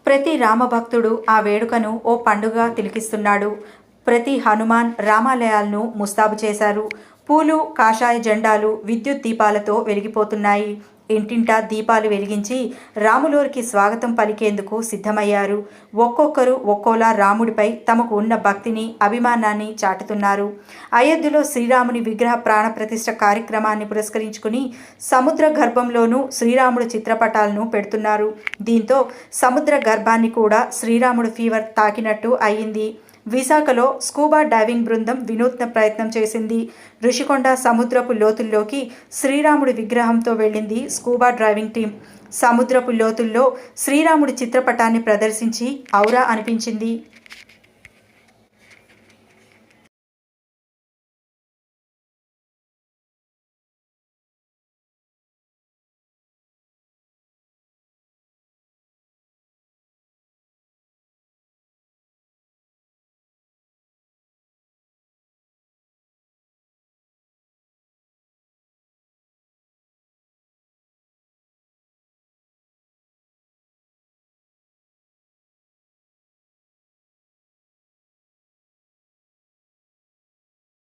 ప్రతి రామభక్తుడు ఆ వేడుకను ఓ పండుగ తిలకిస్తున్నాడు. ప్రతి హనుమాన్ రామాలయాలను ముస్తాబు చేశారు. పూలు, కాషాయ జెండాలు, విద్యుత్ దీపాలతో వెలిగిపోతున్నాయి. ఇంటింటా దీపాలు వెలిగించి రాములోరికి స్వాగతం పలికేందుకు సిద్ధమయ్యారు. ఒక్కొక్కరు ఒక్కోలా రాముడిపై తమకు ఉన్న భక్తిని, అభిమానాన్ని చాటుతున్నారు. అయోధ్యలో శ్రీరాముని విగ్రహ ప్రాణప్రతిష్ఠ కార్యక్రమాన్ని పురస్కరించుకుని సముద్ర గర్భంలోనూ శ్రీరాముడు చిత్రపటాలను పెడుతున్నారు. దీంతో సముద్ర గర్భాన్ని కూడా శ్రీరాముడు ఫీవర్ తాకినట్టు అయ్యింది. విశాఖలో స్కూబా డైవింగ్ బృందం వినూత్న ప్రయత్నం చేసింది. ఋషికొండ సముద్రపు లోతుల్లోకి శ్రీరాముడి విగ్రహంతో వెళ్ళింది స్కూబా డ్రైవింగ్ టీం. సముద్రపు లోతుల్లో శ్రీరాముడి చిత్రపటాన్ని ప్రదర్శించి ఔరా అనిపించింది.